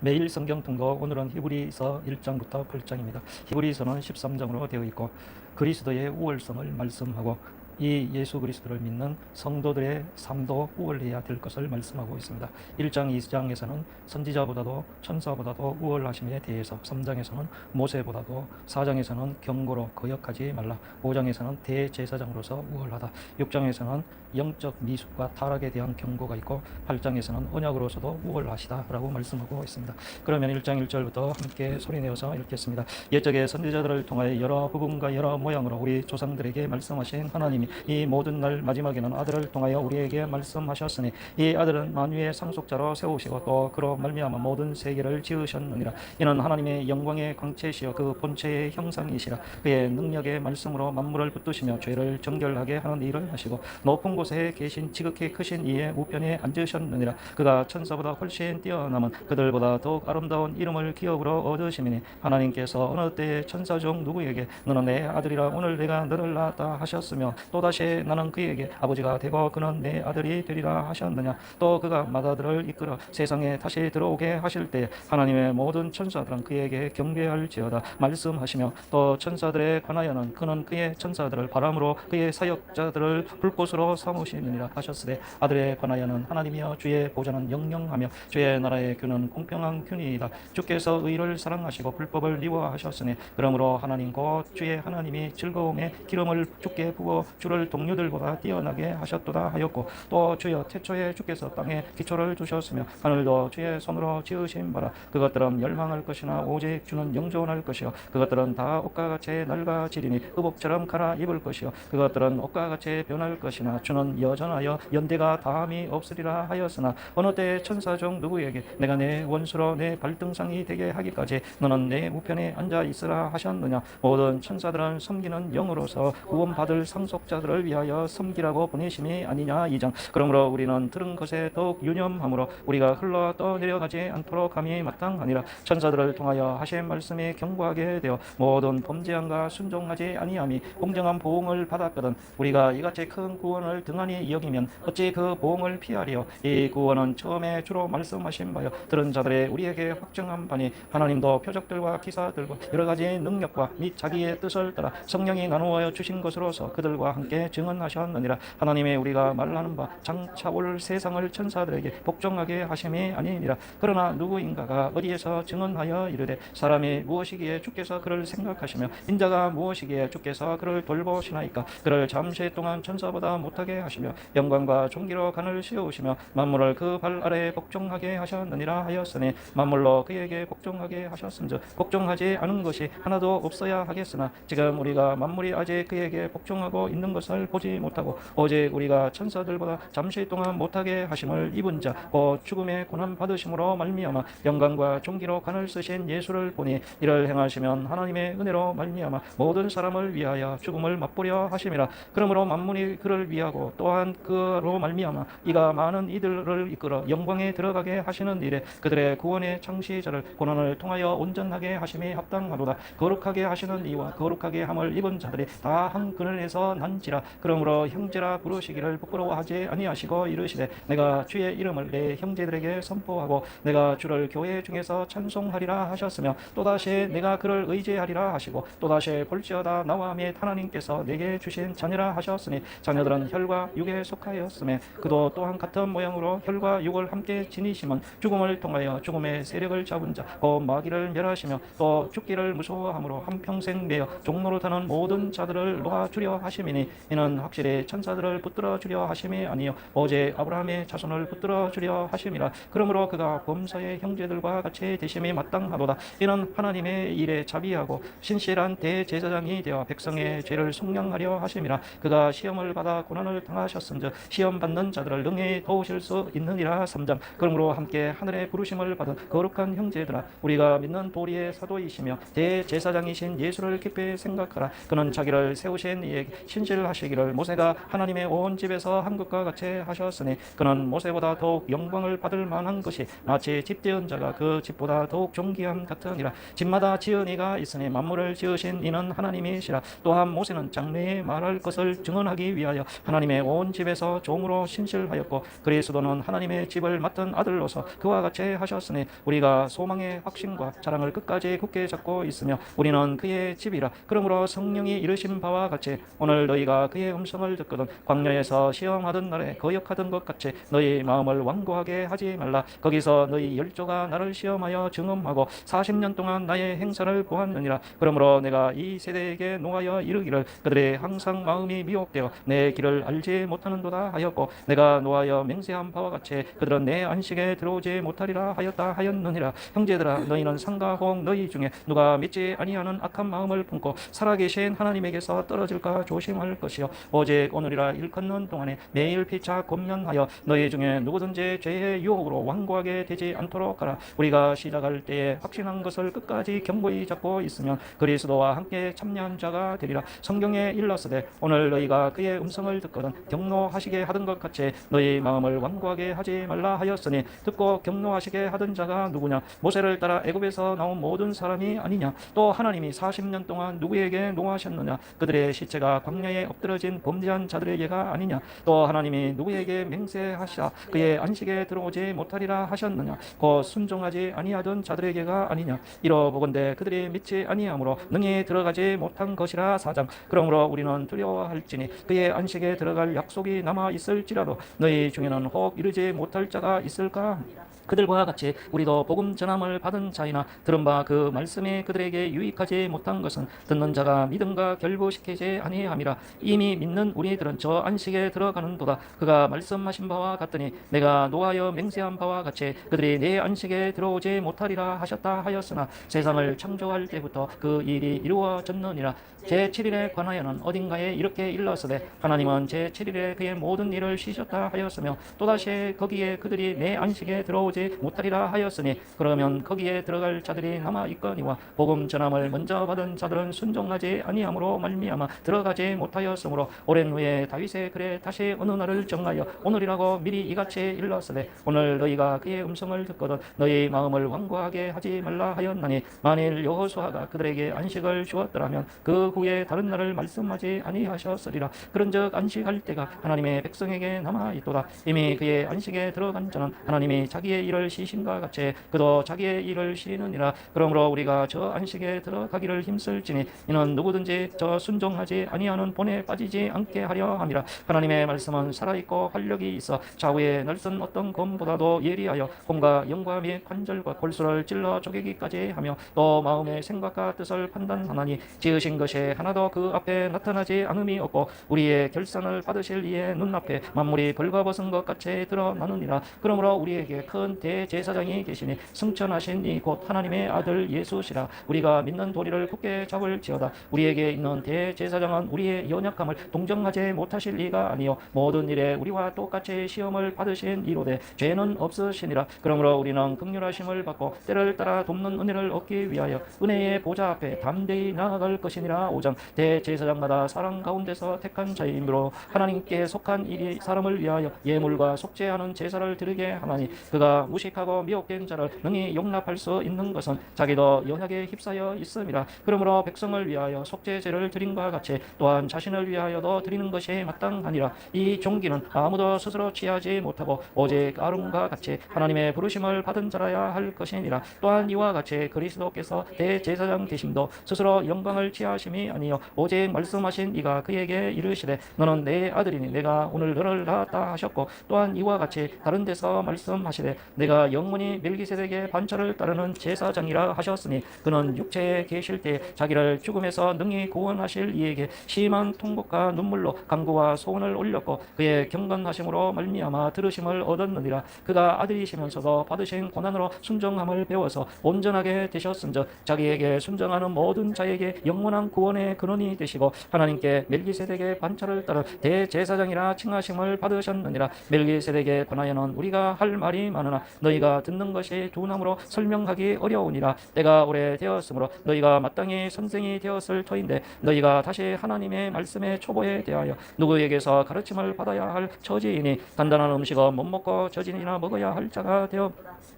매일 성경 통독, 오늘은 히브리서 1장부터 8장입니다. 히브리서는 13장으로 되어 있고 그리스도의 우월성을 말씀하고 이 예수 그리스도를 믿는 성도들의 삶도 우월해야 될 것을 말씀하고 있습니다. 1장, 2장에서는 선지자보다도 천사보다도 우월하심에 대해서, 3장에서는 모세보다도, 4장에서는 경고로 거역하지 말라, 5장에서는 대제사장으로서 우월하다, 6장에서는 영적 미숙과 타락에 대한 경고가 있고 8장에서는 언약으로서도 우월하시다라고 말씀하고 있습니다. 그러면 1장 1절부터 함께 소리내어서 읽겠습니다. 옛적의 선지자들을 통하여 여러 부분과 여러 모양으로 우리 조상들에게 말씀하신 하나님이 이 모든 날 마지막에는 아들을 통하여 우리에게 말씀하셨으니 이 아들은 만유의 상속자로 세우시고 또 그로 말미암아 모든 세계를 지으셨느니라. 이는 하나님의 영광의 광채시여 그 본체의 형상이시라. 그의 능력의 말씀으로 만물을 붙드시며 죄를 정결하게 하는 일을 하시고 높은 곳에 계신 지극히 크신 이의 우편에 앉으셨느니라. 그가 천사보다 훨씬 뛰어남은 그들보다 더욱 아름다운 이름을 기업으로 얻으시미니 하나님께서 어느 때에 천사 중 누구에게 너는 내 아들이라 오늘 내가 너를 낳았다 하셨으며 또다시 나는 그에게 아버지가 되고 그는 내 아들이 되리라 하셨느냐. 또 그가 맏아들을 이끌어 세상에 다시 들어오게 하실 때 하나님의 모든 천사들은 그에게 경배할지어다 말씀하시며 또 천사들에 관하여는 그는 그의 천사들을 바람으로 그의 사역자들을 불꽃으로 삼으시느니라 하셨으되 아들에 관하여는 하나님이여 주의 보좌는 영영하며 주의 나라의 균은 공평한 균이이다. 주께서 의를 사랑하시고 불법을 미워하셨으니 그러므로 하나님 곧 주의 하나님이 즐거움의 기름을 주께 부어 주를 동료들보다 뛰어나게 하셨도다 하였고 또 주여 태초에 주께서 땅에 기초를 두셨으며 하늘도 주의 손으로 지으신 바라. 그것들은 멸망할 것이나 오직 주는 영존할 것이요 그것들은 다 옷과 같이 낡아지리니 의복처럼 갈아입을 것이요 그것들은 옷과 같이 변할 것이나 주는 여전하여 연대가 다함이 없으리라 하였으나 어느 때 천사 중 누구에게 내가 내 원수로 내 발등상이 되게 하기까지 너는 내 우편에 앉아 있으라 하셨느냐. 모든 천사들은 섬기는 영으로서 구원받을 상속자들을 위하여 섬기라고 보내심이 아니냐. 2장. 그러므로 우리는 들은 것에 더욱 유념함으로 우리가 흘러 떠내려가지 않도록 함이 마땅하니라. 천사들을 통하여 하신 말씀이 견고하게 되어 모든 범죄함과 순종하지 아니함이 공정한 보응을 받았거든 우리가 이같이 큰 구원을 등한히 여기면 어찌 그 보응을 피하리요. 이 구원은 처음에 주로 말씀하신 바요 들은 자들의 우리에게 확정한 바니 하나님도 표적들과 기사들과 여러 가지 능력과 및 자기의 뜻을 따라 성령이 나누어 주신 것으로서 그들과 함께 증언하셨느니라. 하나님의 우리가 말하는 바 장차 올 세상을 천사들에게 복종하게 하심이 아니니라. 그러나 누구인가가 어디에서 증언하여 이르되 사람이 무엇이기에 주께서 그를 생각하시며 인자가 무엇이기에 주께서 그를 돌보시나이까. 그를 잠시 동안 천사보다 못하게 하시며 영광과 존귀로 간을 씌우시며 만물을 그 발 아래에 복종하게 하셨느니라 하였으니 만물로 그에게 복종하게 하셨은즉 복종하지 않은 것이 하나도 없어야 하겠으나 지금 우리가 만물이 아직 그에게 복종하고 있는 것을 보지 못하고 오직 우리가 천사들보다 잠시 동안 못하게 하심을 입은 자 곧 죽음의 고난 받으심으로 말미암아 영광과 존귀로 간을 쓰신 예수를 보니 이를 행하시면 하나님의 은혜로 말미암아 모든 사람을 위하여 죽음을 맛보려 하심이라. 그러므로 만물이 그를 위하고 또한 그로 말미암아 이가 많은 이들을 이끌어 영광에 들어가게 하시는 일에 그들의 구원의 창시자를 고난을 통하여 온전하게 하심이 합당하도다. 거룩하게 하시는 이와 거룩하게 함을 입은 자들이 다 한 그늘에서 난지라. 그러므로 형제라 부르시기를 부끄러워하지 아니하시고 이르시되 내가 주의 이름을 내 형제들에게 선포하고 내가 주를 교회 중에서 찬송하리라 하셨으며 또다시 내가 그를 의지하리라 하시고 또다시 볼지어다 나와 및 하나님께서 내게 주신 자녀라 하셨으니 자녀들은 혈과 육에 속하였으며 그도 또한 같은 모양으로 혈과 육을 함께 지니심은 죽음을 통하여 죽음의 세력을 잡은 자 곧 마귀를 멸하시며 또 죽기를 무서워함으로 한평생 매여 종로로 타는 모든 자들을 놓아주려 하심이니 이는 확실히 천사들을 붙들어 주려 하심이 아니요 오직 아브라함의 자손을 붙들어 주려 하심이라. 그러므로 그가 범사의 형제들과 같이 되심이 마땅하도다. 이는 하나님의 일에 자비하고 신실한 대제사장이 되어 백성의 죄를 속량하려 하심이라. 그가 시험을 받아 고난을 당하셨은즉 시험 받는 자들을 능히 도우실 수 있느니라. 3장. 그러므로 함께 하늘의 부르심을 받은 거룩한 형제들아 우리가 믿는 도리의 사도이시며 대제사장이신 예수를 깊이 생각하라. 그는 자기를 세우신 이에게 신실을 신실하시기를 모세가 하나님의 온 집에서 한 것과 같이 하셨으니 그는 모세보다 더욱 영광을 받을 만한 것이 마치 집 지은 자가 그 집보다 더욱 존귀함 같으니라. 집마다 지은 이가 있으니 만물을 지으신 이는 하나님이시라. 또한 모세는 장래에 말할 것을 증언하기 위하여 하나님의 온 집에서 종으로 신실하였고 그리스도는 하나님의 집을 맡은 아들로서 그와 같이 하셨으니 우리가 소망의 확신과 자랑을 끝까지 굳게 잡고 있으며 우리는 그의 집이라. 그러므로 성령이 이르신 바와 같이 오늘 너희가 그의 음성을 듣거든 광야에서 시험하던 날에 거역하던 것 같이 너희 마음을 완고하게 하지 말라. 거기서 너희 열조가 나를 시험하여 증언하고 40년 동안 나의 행사를 보았느니라. 그러므로 내가 이 세대에게 노하여 이르기를 그들의 항상 마음이 미혹되어 내 길을 알지 못하는도다 하였고 내가 노하여 맹세한 바와 같이 그들은 내 안식에 들어오지 못하리라 하였다 하였느니라. 형제들아 너희는 상과 홍 너희 중에 누가 믿지 아니하는 악한 마음을 품고 살아계신 하나님에게서 떨어질까 조심할 것이요 오직 오늘이라 일컫는 동안에 매일 피차 권면하여 너희 중에 누구든지 죄의 유혹으로 완고하게 되지 않도록 하라. 우리가 시작할 때에 확신한 것을 끝까지 견고히 잡고 있으면 그리스도와 함께 참여한 자가 되리라. 성경에 일렀으되 오늘 너희가 그의 음성을 듣거든 경노하시게 하던 것 같이 너희 마음을 완고하게 하지 말라 하였으니 듣고 경노하시게 하던 자가 누구냐? 모세를 따라 애굽에서 나온 모든 사람이 아니냐? 또 하나님이 40년 동안 누구에게 노하셨느냐? 그들의 시체가 광야에 엎드러진 범죄한 자들에게가 아니냐? 또 하나님이 누구에게 맹세하시라 그의 안식에 들어오지 못하리라 하셨느냐? 곧 순종하지 아니하던 자들에게가 아니냐? 이러보건대 그들이 믿지 아니하므로 능히 들어가지 못한 것이라. 4장. 그러므로 우리는 두려워할지니 그의 안식에 들어갈 약속이 남아 있을지라도 너희 중에는 혹 이르지 못할 자가 있을까? 그들과 같이 우리도 복음 전함을 받은 자이나 들은 바 그 말씀이 그들에게 유익하지 못한 것은 듣는 자가 믿음과 결부시키지 아니함이라. 이미 믿는 우리들은 저 안식에 들어가는도다. 그가 말씀하신 바와 같더니 내가 노하여 맹세한 바와 같이 그들이 내 안식에 들어오지 못하리라 하셨다 하였으나 세상을 창조할 때부터 그 일이 이루어졌느니라. 제7일에 관하여는 어딘가에 이렇게 일렀으되 하나님은 제7일에 그의 모든 일을 쉬셨다 하였으며 또다시 거기에 그들이 내 안식에 들어오지 못하리라 하였으니 그러면 거기에 들어갈 자들이 남아 있거니와 복음 전함을 먼저 받은 자들은 순종하지 아니함으로 말미암아 들어가지 못하였으므로 오랜 후에 다윗의 글에 다시 어느 날을 정하여 오늘이라고 미리 이같이 일렀으되 오늘 너희가 그의 음성을 듣거든 너희 마음을 완고하게 하지 말라 하였나니 만일 여호수아가 그들에게 안식을 주었더라면 그 후에 다른 날을 말씀하지 아니하셨으리라. 그런즉 안식할 때가 하나님의 백성에게 남아 있도다. 이미 그의 안식에 들어간 자는 하나님이 자기의 일을 쉬신과 같이 그도 자기의 일을 쉬느니라. 그러므로 우리가 저 안식에 들어가기를 힘쓸지니 이는 누구든지 저 순종하지 아니하는 본에 빠지지 않게 하려 함이라. 하나님의 말씀은 살아있고 활력이 있어 좌우에 날선 어떤 검보다도 예리하여 혼과 영과 및 관절과 골수를 찔러 쪼개기까지 하며 또 마음의 생각과 뜻을 판단하나니 지으신 것이 하나도 그 앞에 나타나지 않음이 없고 우리의 결산을 받으실 이의 눈앞에 만물이 벌거벗은 것 같이 드러나느니라. 그러므로 우리에게 큰 대제사장이 계시니 승천하신 이 곧 하나님의 아들 예수시라. 우리가 믿는 도리를 굳게 잡을지어다. 우리에게 있는 대제사장은 우리의 연약함을 동정하지 못하실 이가 아니요 모든 일에 우리와 똑같이 시험을 받으신 이로되 죄는 없으시니라. 그러므로 우리는 긍휼하심을 받고 때를 따라 돕는 은혜를 얻기 위하여 은혜의 보좌 앞에 담대히 나아갈 것이니라. 5장. 대제사장마다 사랑 가운데서 택한 자이므로 하나님께 속한 일이 사람을 위하여 예물과 속죄하는 제사를 드리게 하나니 그가 무식하고 미혹된 자를 능히 용납할 수 있는 것은 자기도 연약에 휩싸여 있음이라. 그러므로 백성을 위하여 속죄제를 드림과 같이 또한 자신을 위하여도 드리는 것이 마땅하니라. 이 종기는 아무도 스스로 취하지 못하고 오직 아론과 같이 하나님의 부르심을 받은 자라야 할 것이니라. 또한 이와 같이 그리스도께서 대제사장 되심도 스스로 영광을 취하심이 아니요 오직 말씀하신 이가 그에게 이르시되 너는 내 아들이니 내가 오늘 너를 낳았다 하셨고 또한 이와 같이 다른 데서 말씀하시되 내가 영원히 멜기세덱의 반차를 따르는 제사장이라 하셨으니 그는 육체에 계실 때 자기를 죽음에서 능히 구원하실 이에게 심한 통곡과 눈물로 간구와 소원을 올렸고 그의 경건하심으로 말미암아 들으심을 얻었느니라. 그가 아들이시면서도 받으신 고난으로 순종함을 배워서 온전하게 되셨은즉 자기에게 순종하는 모든 자에게 영원한 구원의 근원이 되시고 하나님께 멜기세덱의 반차를 따른 대제사장이라 칭하심을 받으셨느니라. 멜기세덱에 관하여는 우리가 할 말이 많으나 너희가 듣는 것이 두나무로 설명하기 어려우니라. 때가 오래 되었으므로 너희가 마땅히 선생이 되었을 터인데 너희가 다시 하나님의 말씀의 초보에 대하여 누구에게서 가르침을 받아야 할 처지이니 단단한 음식은 못 먹고 젖인이나 먹어야 할 자가 되어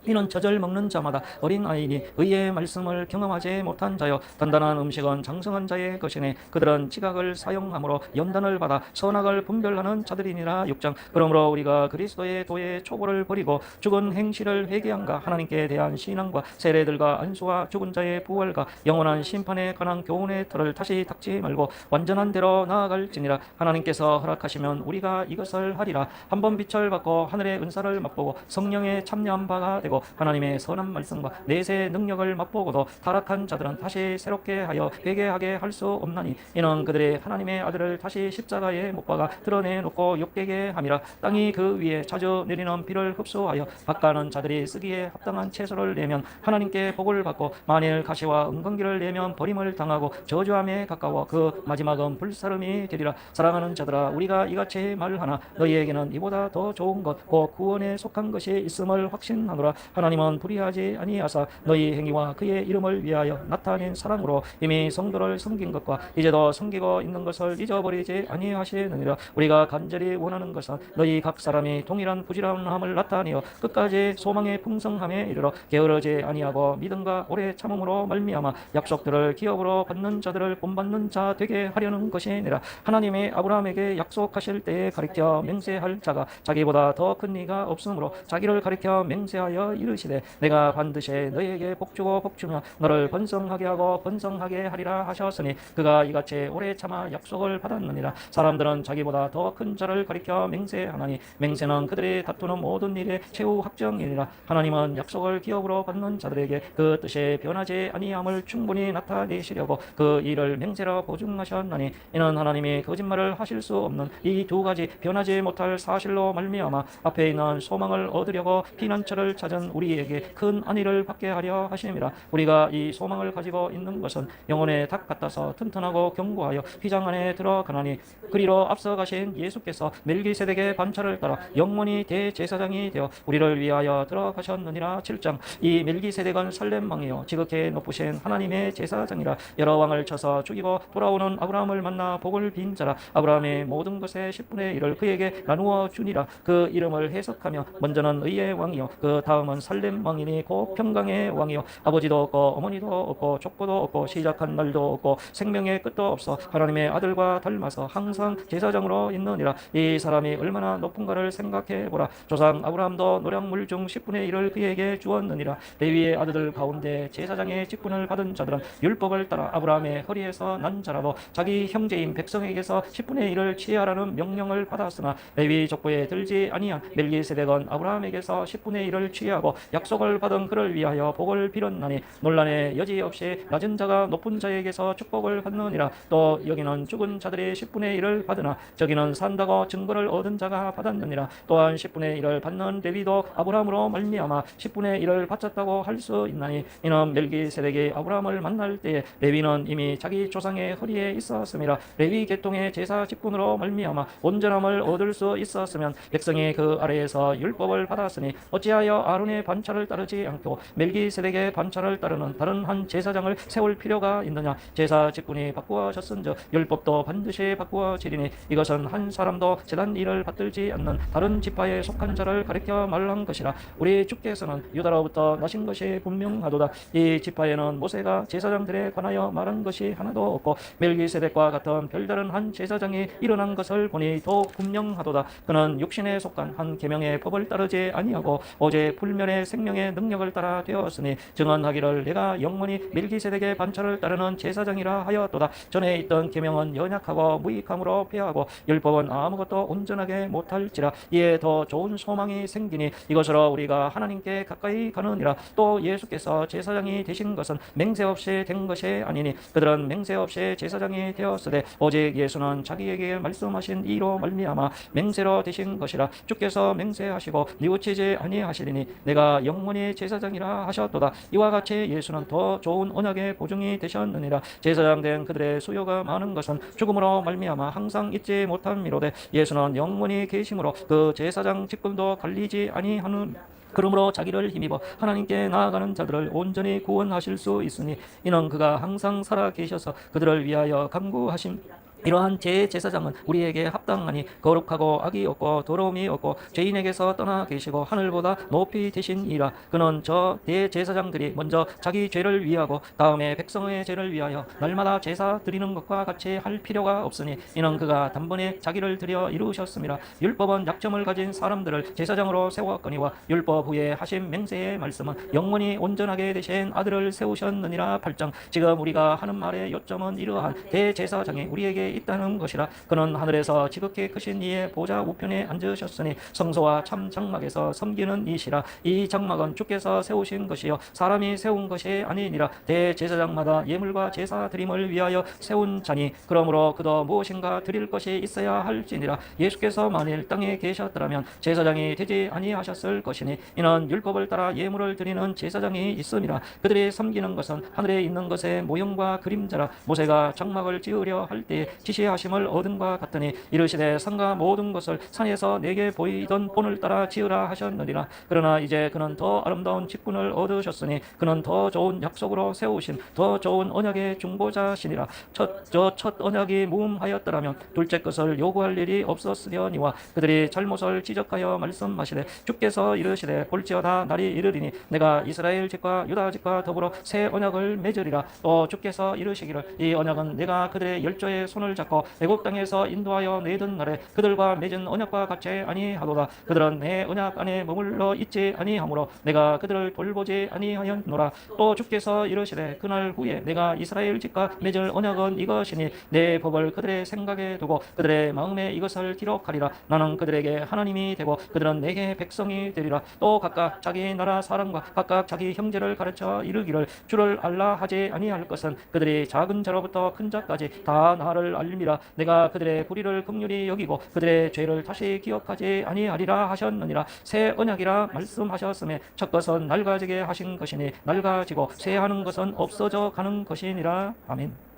이는 젖을 먹는 자마다 어린아이니 의의 말씀을 경험하지 못한 자요 단단한 음식은 장성한 자의 것이니 그들은 지각을 사용함으로 연단을 받아 선악을 분별하는 자들이니라. 6장. 그러므로 우리가 그리스도의 도의 초보를 버리고 죽은 행실을 회개함과 하나님께 대한 신앙과 세례들과 안수와 죽은 자의 부활과 영원한 심판에 관한 교훈의 틀을 다시 닦지 말고 완전한 대로 나아갈지니라. 하나님께서 허락하시면 우리가 이것을 하리라. 한번 빛을 받고 하늘의 은사를 맛보고 성령에 참여한 바가 되고 하나님의 선한 말씀과 내세의 능력을 맛보고도 타락한 자들은 다시 새롭게 하여 회개하게 할 수 없나니 이는 그들의 하나님의 아들을 다시 십자가에 못 박아 드러내놓고 욕되게 함이라. 땅이 그 위에 자주 내리는 비를 흡수하여 밭가는 자들이 쓰기에 합당한 채소를 내면 하나님께 복을 받고 만일 가시와 은근기를 내면 버림을 당하고 저주함에 가까워 그 마지막은 불사름이 되리라. 사랑하는 자들아 우리가 이같이 말하나 너희에게는 이보다 더 좋은 것 곧 구원에 속한 것이 있음을 확신하노라. 하나님은 불의하지 아니하사 너희 행위와 그의 이름을 위하여 나타낸 사랑으로 이미 성도를 섬긴 것과 이제도 섬기고 있는 것을 잊어버리지 아니하시느니라. 우리가 간절히 원하는 것은 너희 각 사람이 동일한 부지런함을 나타내어 끝까지 소망의 풍성함에 이르러 게으르지 아니하고 믿음과 오래 참음으로 말미암아 약속들을 기업으로 받는 자들을 본받는 자 되게 하려는 것이니라. 하나님이 아브라함에게 약속하실 때에 가리켜 맹세할 자가 자기보다 더 큰 이가 없으므로 자기를 가리켜 맹세하여 이르시되 내가 반드시 너희에게 복주고 복주며 너를 번성하게 하고 번성하게 하리라 하셨으니 그가 이같이 오래 참아 약속을 받았느니라. 사람들은 자기보다 더 큰 자를 가리켜 맹세하나니 맹세는 그들이 다투는 모든 일의 최후 확정이니라. 하나님은 약속을 기업으로 받는 자들에게 그 뜻이 변하지 아니함을 충분히 나타내시려고 그 일을 맹세로 보증하셨나니 이는 하나님이 거짓말을 하실 수 없는 이 두 가지 변하지 못할 사실로 말미암아 앞에 있는 소망을 얻으려고 피난처를 찾은 우리에게 큰 안위를 받게 하려 하심이라. 우리가 이 소망을 가지고 있는 것은 영혼의 닭 같아서 튼튼하고 견고하여 휘장 안에 들어가나니 그리로 앞서가신 예수께서 멜기세덱의 반차를 따라 영원히 대제사장이 되어 우리를 위하여 들어가셨느니라. 7장. 이 멜기세덱은 살렘 왕이요 지극히 높으신 하나님의 제사장이라. 여러 왕을 쳐서 죽이고 돌아오는 아브라함을 만나 복을 빈 자라. 아브라함의 모든 것의 10분의 1을 그에게 나누어 주니라. 그 이름을 해석하며 먼저는 의의 왕이요 그 다음은 살렘 왕이니 곧 평강의 왕이요 아버지도 없고 어머니도 없고 족보도 없고 시작한 날도 없고 생명의 끝도 없어 하나님의 아들과 닮아서 항상 제사장으로 있느니라. 이 사람이 얼마나 높은가를 생각해 보라. 조상 아브라함도 노량물 중 10분의 1을 그에게 주었느니라. 레위의 아들들 가운데 제사장의 직분을 받은 자들은 율법을 따라 아브라함의 허리에서 난 자라도 자기 형제인 백성에게서 10분의 1을 취하라는 명령을 받았으나 레위 족보에 들지 아니한 멜기세덱은 아브라함에게서 10분의 1을 취하고 약속을 받은 그를 위하여 복을 빌었나니 논란의 여지 없이 낮은 자가 높은 자에게서 축복을 받느니라. 또 여기는 죽은 자들이 10분의 1을 받으나 저기는 산다고 증거를 얻은 자가 받았느니라. 또한 10분의 1을 받는 레위도 아브라함으로 말미암아 10분의 1을 바쳤다고 할 수 있나니 이는 멜기세덱이 아브라함을 만날 때에 레위는 이미 자기 조상의 허리에 있었음이라. 레위 계통의 제사 직분으로 말미암아 온전함을 얻을 수 있었으면 백성이 그 아래에서 율법을 받았으니 어찌하여 아론의 반차를 따르지 않고 멜기세덱의 반차를 따르는 다른 한 제사장을 세울 필요가 있느냐. 제사 직분이 바꾸어졌은즉 율법도 반드시 바꾸어지리니 이것은 한 사람도 제단 일을 받들지 않는 다른 지파에 속한 자를 가리켜 말한 것이라. 우리 주께서는 유다로부터 나신 것이 분명하도다. 이 지파에는 모세가 제사장들에 관하여 말한 것이 하나도 없고 멜기세덱과 같은 별다른 한 제사장이 일어난 것을 보니 더욱 분명하도다. 그는 육신에 속한 한 계명의 법을 따르지 아니하고 오직 불면의 생명의 능력을 따라 되었으니 증언하기를 내가 영원히 멜기세덱의 반차를 따르는 제사장이라 하였도다. 전에 있던 계명은 연약하고 무익함으로 패하고 율법은 아무것도 온전하게 못할지라. 이에 더 좋은 소망이 생기니 이것으로 우리가 하나님께 가까이 가느니라. 또 예수께서 제사장이 되신 것은 맹세 없이 된 것이 아니니 그들은 맹세 없이 제사장이 되었으되 오직 예수는 자기에게 말씀하신 이로 말미암아 맹세로 되신 것이라. 주께서 맹세하시고 뉘우치지 아니하시리니 내가 영원히 제사장이라 하셨도다. 이와 같이 예수는 더 좋은 언약의 보증이 되셨느니라. 제사장 된 그들의 수요가 많은 것은 죽음으로 말미암아 항상 잊지 못함이로되 예수는 영원히 계심으로 그 제사장 직분도 갈리지 아니하는 그러므로 자기를 힘입어 하나님께 나아가는 자들을 온전히 구원하실 수 있으니 이는 그가 항상 살아 계셔서 그들을 위하여 간구하심 이러한 제사장은 우리에게 합당하니 거룩하고 악이 없고 더러움이 없고 죄인에게서 떠나 계시고 하늘보다 높이 되시니라. 그는 저 대제사장들이 먼저 자기 죄를 위하고 다음에 백성의 죄를 위하여 날마다 제사 드리는 것과 같이 할 필요가 없으니 이는 그가 단번에 자기를 드려 이루셨습니다. 율법은 약점을 가진 사람들을 제사장으로 세웠거니와 율법 후에 하신 맹세의 말씀은 영원히 온전하게 되신 아들을 세우셨느니라. 8장. 지금 우리가 하는 말의 요점은 이러한 대제사장이 우리에게 있다는 것이라. 그는 하늘에서 지극히 크신 이의 보좌 우편에 앉으셨으니 성소와 참 장막에서 섬기는 이시라. 이 장막은 주께서 세우신 것이요 사람이 세운 것이 아니니라. 대제사장마다 예물과 제사 드림을 위하여 세운 자니 그러므로 그도 무엇인가 드릴 것이 있어야 할지니라. 예수께서 만일 땅에 계셨더라면 제사장이 되지 아니하셨을 것이니 이는 율법을 따라 예물을 드리는 제사장이 있음이라. 그들이 섬기는 것은 하늘에 있는 것의 모형과 그림자라. 모세가 장막을 지으려 할 때에 지시하심을 얻은과 같으니 이르시되 산과 모든 것을 산에서 내게 보이던 본을 따라 지으라 하셨느니라. 그러나 이제 그는 더 아름다운 직분을 얻으셨으니 그는 더 좋은 약속으로 세우신 더 좋은 언약의 중보자시니라. 첫 언약이 무음하였더라면 둘째 것을 요구할 일이 없었으려니와 그들이 잘못을 지적하여 말씀하시되 주께서 이르시되 볼지어다 날이 이르리니 내가 이스라엘 집과 유다 집과 더불어 새 언약을 맺으리라. 또 주께서 이르시기를 이 언약은 내가 그들의 열조의 손을 잡고 애국 땅에서 인도하여 내던 날에 그들과 맺은 언약과 같이 아니하도다. 그들은 내 언약 안에 머물러 있지 아니하므로 내가 그들을 돌보지 아니하였노라. 또 주께서 이르시되 그날 후에 내가 이스라엘 집과 맺을 언약은 이것이니 내 법을 그들의 생각에 두고 그들의 마음에 이것을 기록하리라. 나는 그들에게 하나님이 되고 그들은 내게 백성이 되리라. 또 각각 자기 나라 사람과 각각 자기 형제를 가르쳐 이르기를 주를 알라 하지 아니할 것은 그들이 작은 자로부터 큰 자까지 다 나를 알미라. 내가 그들의 불의를 긍휼히 여기고 그들의 죄를 다시 기억하지 아니하리라 하셨느니라. 새 언약이라 말씀하셨음에 첫 것은 낡아지게 하신 것이니 낡아지고 새 하는 것은 없어져 가는 것이니라. 아멘.